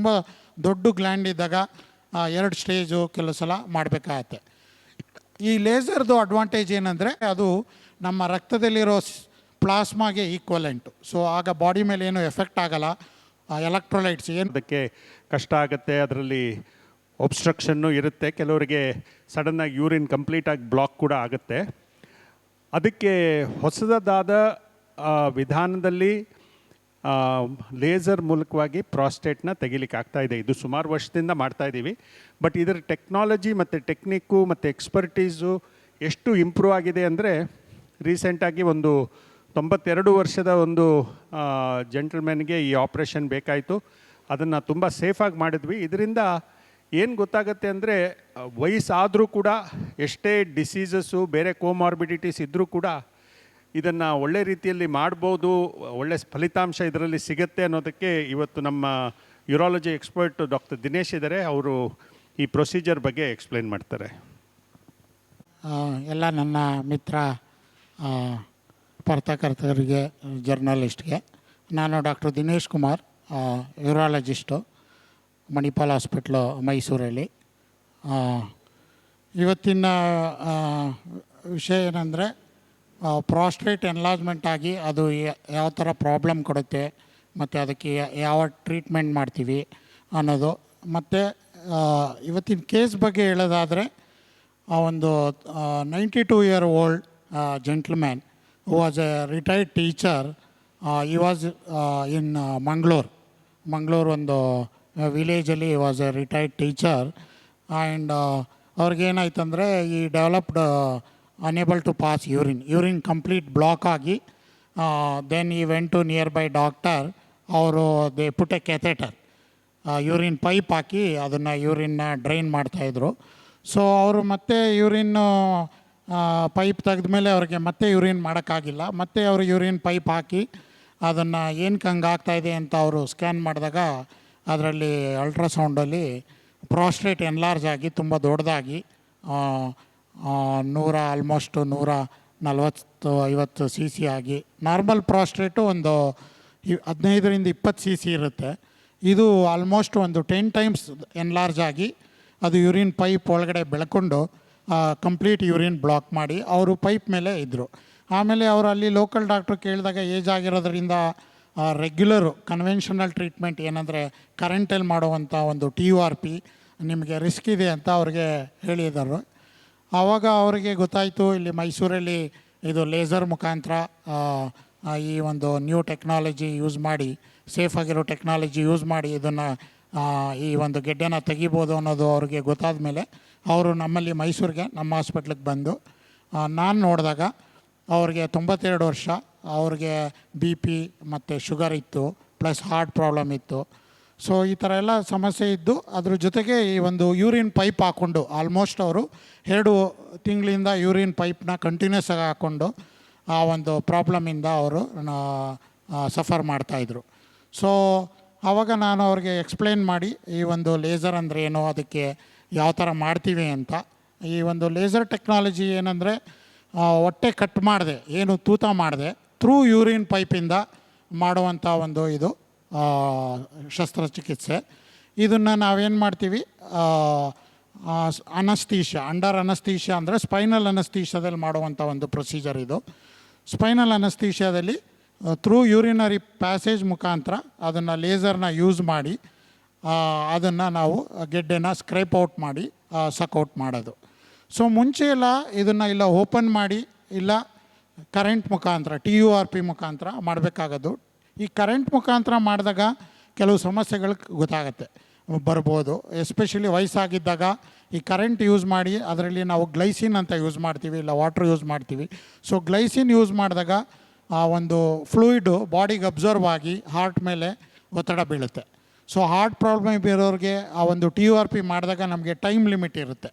ತುಂಬ ದೊಡ್ಡ ಗ್ಲ್ಯಾಂಡ್ ಇದ್ದಾಗ 2 ಸ್ಟೇಜು ಕೆಲವು ಸಲ ಮಾಡಬೇಕಾಗತ್ತೆ. ಈ ಲೇಸರ್ದು ಅಡ್ವಾಂಟೇಜ್ ಏನಂದರೆ ಅದು ನಮ್ಮ ರಕ್ತದಲ್ಲಿರೋ ಪ್ಲಾಸ್ಮಾಗೆ ಈಕ್ವಲೆಂಟು. ಸೊ ಆಗ ಬಾಡಿ ಮೇಲೆ ಏನು ಎಫೆಕ್ಟ್ ಆಗಲ್ಲ. ಎಲೆಕ್ಟ್ರೋಲೈಟ್ಸ್ ಏನು ಅದಕ್ಕೆ ಕಷ್ಟ ಆಗುತ್ತೆ, ಅದರಲ್ಲಿ ಒಬ್ಸ್ಟ್ರಕ್ಷನ್ನು ಇರುತ್ತೆ, ಕೆಲವರಿಗೆ ಸಡನ್ನಾಗಿ ಯೂರಿನ್ ಕಂಪ್ಲೀಟಾಗಿ ಬ್ಲಾಕ್ ಕೂಡ ಆಗುತ್ತೆ. ಅದಕ್ಕೆ ಹೊಸದಾದ ವಿಧಾನದಲ್ಲಿ ಲೇಸರ್ ಮೂಲಕವಾಗಿ ಪ್ರಾಸ್ಟೇಟ್ನ ತೆಗಿಲಿಕ್ಕೆ ಆಗ್ತಾಯಿದೆ. ಇದು ಸುಮಾರು ವರ್ಷದಿಂದ ಮಾಡ್ತಾಯಿದ್ದೀವಿ. ಬಟ್ ಇದರ ಟೆಕ್ನಾಲಜಿ ಮತ್ತು ಟೆಕ್ನಿಕ್ಕು ಮತ್ತು ಎಕ್ಸ್ಪರ್ಟೀಸು ಎಷ್ಟು ಇಂಪ್ರೂವ್ ಆಗಿದೆ ಅಂದರೆ, ರೀಸೆಂಟಾಗಿ ಒಂದು 92 ವರ್ಷದ ಒಂದು ಜೆಂಟಲ್ಮೆನ್ಗೆ ಈ ಆಪ್ರೇಷನ್ ಬೇಕಾಯಿತು. ಅದನ್ನು ತುಂಬ ಸೇಫಾಗಿ ಮಾಡಿದ್ವಿ. ಇದರಿಂದ ಏನು ಗೊತ್ತಾಗುತ್ತೆ ಅಂದರೆ, ವಯಸ್ಸಾದರೂ ಕೂಡ ಎಷ್ಟೇ ಡಿಸೀಸಸ್ಸು ಬೇರೆ ಕೋಮಾರ್ಬಿಡಿಟೀಸ್ ಇದ್ದರೂ ಕೂಡ ಇದನ್ನು ಒಳ್ಳೆ ರೀತಿಯಲ್ಲಿ ಮಾಡ್ಬೋದು, ಒಳ್ಳೆ ಫಲಿತಾಂಶ ಇದರಲ್ಲಿ ಸಿಗುತ್ತೆ ಅನ್ನೋದಕ್ಕೆ ಇವತ್ತು ನಮ್ಮ ಯೂರಾಲಜಿ ಎಕ್ಸ್ಪರ್ಟ್ ಡಾಕ್ಟರ್ ದಿನೇಶ್ ಇದ್ದಾರೆ. ಅವರು ಈ ಪ್ರೊಸೀಜರ್ ಬಗ್ಗೆ ಎಕ್ಸ್ಪ್ಲೇನ್ ಮಾಡ್ತಾರೆ. ಎಲ್ಲ ನನ್ನ ಮಿತ್ರ ಪತ್ರಕರ್ತರಿಗೆ, ಜರ್ನಲಿಸ್ಟ್ಗೆ, ನಾನು ಡಾಕ್ಟರ್ ದಿನೇಶ್ ಕುಮಾರ್, ಯೂರಾಲಜಿಸ್ಟು, ಮಣಿಪಾಲ್ ಹಾಸ್ಪಿಟ್ಲು ಮೈಸೂರಲ್ಲಿ. ಇವತ್ತಿನ ವಿಷಯ ಏನಂದರೆ, ಪ್ರಾಸ್ಟೇಟ್ ಎನ್ಲಾರ್ಜ್ಮೆಂಟ್ ಆಗಿ ಅದು ಯಾವ ಥರ ಪ್ರಾಬ್ಲಮ್ ಕೊಡುತ್ತೆ ಮತ್ತು ಅದಕ್ಕೆ ಯಾವ ಟ್ರೀಟ್ಮೆಂಟ್ ಮಾಡ್ತೀವಿ ಅನ್ನೋದು. ಮತ್ತು ಇವತ್ತಿನ ಕೇಸ್ ಬಗ್ಗೆ ಹೇಳೋದಾದರೆ, ಒಂದು 92 year old gentleman who was a retired teacher. He was in Mangalore ಒಂದು ವಿಲೇಜಲ್ಲಿ was a retired teacher. And ಅವ್ರಿಗೇನಾಯ್ತಂದರೆ, he developed unable to pass urine complete block ಆಗಿ, then he went to nearby doctor. ಅವರು they put a catheter, urine pipe ಹಾಕಿ ಅದನ್ನು ಯೂರಿನ್ನ drain ಮಾಡ್ತಾಯಿದ್ರು. So ಅವರು ಮತ್ತೆ ಯೂರಿನ್ನು ಪೈಪ್ ತೆಗೆದ್ಮೇಲೆ ಅವ್ರಿಗೆ ಮತ್ತೆ ಯೂರಿನ್ ಮಾಡೋಕ್ಕಾಗಿಲ್ಲ. ಮತ್ತೆ ಅವರು ಯೂರಿನ್ ಪೈಪ್ ಹಾಕಿ ಅದನ್ನು ಏನಕ್ಕೆ ಹಂಗೆ ಆಗ್ತಾಯಿದೆ ಅಂತ ಅವರು ಸ್ಕ್ಯಾನ್ ಮಾಡಿದಾಗ ಅದರಲ್ಲಿ ಅಲ್ಟ್ರಾಸೌಂಡಲ್ಲಿ ಪ್ರಾಸ್ಟೇಟ್ ಎನ್ಲಾರ್ಜ್ ಆಗಿ ತುಂಬ ದೊಡ್ಡದಾಗಿ ಆಲ್ಮೋಸ್ಟ್ 140-150 cc ಆಗಿ, ನಾರ್ಮಲ್ ಪ್ರಾಸ್ಟೇಟು ಒಂದು 15-20 cc ಇರುತ್ತೆ. ಇದು ಆಲ್ಮೋಸ್ಟ್ ಒಂದು 10 times ಎನ್ಲಾರ್ಜ್ ಆಗಿ ಅದು ಯೂರಿನ್ ಪೈಪ್ ಒಳಗಡೆ ಬೆಳ್ಕೊಂಡು ಕಂಪ್ಲೀಟ್ ಯೂರಿನ್ ಬ್ಲಾಕ್ ಮಾಡಿ ಅವರು ಪೈಪ್ ಮೇಲೆ ಇದ್ದರು. ಆಮೇಲೆ ಅವರು ಅಲ್ಲಿ ಲೋಕಲ್ ಡಾಕ್ಟ್ರು ಕೇಳಿದಾಗ ಏಜ್ ಆಗಿರೋದ್ರಿಂದ ರೆಗ್ಯುಲರು ಕನ್ವೆನ್ಷನಲ್ ಟ್ರೀಟ್ಮೆಂಟ್ ಏನಂದರೆ ಕರೆಂಟಲ್ಲಿ ಮಾಡುವಂಥ ಒಂದು TURP ನಿಮಗೆ ರಿಸ್ಕ್ ಇದೆ ಅಂತ ಅವ್ರಿಗೆ ಹೇಳಿದರು. ಆವಾಗ ಅವರಿಗೆ ಗೊತ್ತಾಯಿತು, ಇಲ್ಲಿ ಮೈಸೂರಲ್ಲಿ ಇದು ಲೇಸರ್ ಮುಖಾಂತರ ಈ ಒಂದು ನ್ಯೂ ಟೆಕ್ನಾಲಜಿ ಯೂಸ್ ಮಾಡಿ, ಸೇಫಾಗಿರೋ ಟೆಕ್ನಾಲಜಿ ಯೂಸ್ ಮಾಡಿ ಇದನ್ನು ಈ ಒಂದು ಗೆಡ್ಡೆನ ತೆಗಿಬೋದು ಅನ್ನೋದು ಅವ್ರಿಗೆ ಗೊತ್ತಾದ ಮೇಲೆ ಅವರು ನಮ್ಮಲ್ಲಿ ಮೈಸೂರಿಗೆ ನಮ್ಮ ಹಾಸ್ಪಿಟ್ಲಿಗೆ ಬಂದು, ನಾನು ನೋಡಿದಾಗ ಅವ್ರಿಗೆ 92 ವರ್ಷ, ಅವ್ರಿಗೆ BP ಮತ್ತು ಶುಗರ್ ಇತ್ತು, ಪ್ಲಸ್ ಹಾರ್ಟ್ ಪ್ರಾಬ್ಲಮ್ ಇತ್ತು. ಸೊ ಈ ಥರ ಎಲ್ಲ ಸಮಸ್ಯೆ ಇದ್ದು, ಅದ್ರ ಜೊತೆಗೆ ಈ ಒಂದು ಯೂರಿನ್ ಪೈಪ್ ಹಾಕ್ಕೊಂಡು ಆಲ್ಮೋಸ್ಟ್ ಅವರು 2 ತಿಂಗಳಿಂದ ಯೂರಿನ್ ಪೈಪ್ನ ಕಂಟಿನ್ಯೂಸ್ ಆಗಿ ಹಾಕ್ಕೊಂಡು ಆ ಒಂದು ಪ್ರಾಬ್ಲಮಿಂದ ಅವರು ಸಫರ್ ಮಾಡ್ತಾಯಿದ್ರು. ಸೊ ಆವಾಗ ನಾನು ಅವ್ರಿಗೆ ಎಕ್ಸ್ಪ್ಲೇನ್ ಮಾಡಿ, ಈ ಒಂದು ಲೇಸರ್ ಅಂದರೆ ಏನು, ಅದಕ್ಕೆ ಯಾವ ಥರ ಮಾಡ್ತೀವಿ ಅಂತ. ಈ ಒಂದು ಲೇಸರ್ ಟೆಕ್ನಾಲಜಿ ಏನಂದರೆ, ಹೊಟ್ಟೆ ಕಟ್ ಮಾಡಿದೆ, ಏನು ತೂತ ಮಾಡಿದೆ, ಥ್ರೂ ಯೂರಿನ್ ಪೈಪಿಂದ ಮಾಡುವಂಥ ಒಂದು ಇದು ಶಸ್ತ್ರಚಿಕಿತ್ಸೆ. ಇದನ್ನು ನಾವೇನು ಮಾಡ್ತೀವಿ, ಅನಸ್ತೀಷಿಯಾ, ಅಂಡರ್ ಅನಸ್ತೀಷಿಯಾ ಅಂದರೆ ಸ್ಪೈನಲ್ ಅನಸ್ತೀಷಿಯಾದಲ್ಲಿ ಮಾಡುವಂಥ ಒಂದು ಪ್ರೊಸೀಜರ್ ಇದು. ಸ್ಪೈನಲ್ ಅನಸ್ತೀಷಿಯಾದಲ್ಲಿ ಥ್ರೂ ಯೂರಿನರಿ ಪ್ಯಾಸೇಜ್ ಮುಖಾಂತರ ಅದನ್ನು ಲೇಸರ್ನ ಯೂಸ್ ಮಾಡಿ ಅದನ್ನು ನಾವು ಗೆಡ್ಡೆನ ಸ್ಕ್ರೇಪ್ ಔಟ್ ಮಾಡಿ ಸಕ್ಔಟ್ ಮಾಡೋದು. ಸೊ ಮುಂಚೆ ಎಲ್ಲ ಇದನ್ನು ಇಲ್ಲ ಓಪನ್ ಮಾಡಿ, ಇಲ್ಲ ಕರೆಂಟ್ ಮುಖಾಂತರ TURP ಮುಖಾಂತರ ಮಾಡಬೇಕಾಗೋದು. ಈ ಕರೆಂಟ್ ಮುಖಾಂತರ ಮಾಡಿದಾಗ ಕೆಲವು ಸಮಸ್ಯೆಗಳು ಗೊತ್ತಾಗುತ್ತೆ, ಬರ್ಬೋದು. ಎಸ್ಪೆಷಲಿ ವಯಸ್ಸಾಗಿದ್ದಾಗ ಈ ಕರೆಂಟ್ ಯೂಸ್ ಮಾಡಿ ಅದರಲ್ಲಿ ನಾವು ಗ್ಲೈಸಿನ್ ಅಂತ ಯೂಸ್ ಮಾಡ್ತೀವಿ, ಇಲ್ಲ ವಾಟ್ರ್ ಯೂಸ್ ಮಾಡ್ತೀವಿ. ಸೊ ಗ್ಲೈಸಿನ್ ಯೂಸ್ ಮಾಡಿದಾಗ ಆ ಒಂದು ಫ್ಲೂಯಿಡು ಬಾಡಿಗೆ ಅಬ್ಸರ್ವ್ ಆಗಿ ಹಾರ್ಟ್ ಮೇಲೆ ಒತ್ತಡ ಬೀಳುತ್ತೆ. ಸೊ ಹಾರ್ಟ್ ಪ್ರಾಬ್ಲಮ್ ಇರೋರಿಗೆ ಆ ಒಂದು TURP ಮಾಡಿದಾಗ ನಮಗೆ ಟೈಮ್ ಲಿಮಿಟ್ ಇರುತ್ತೆ.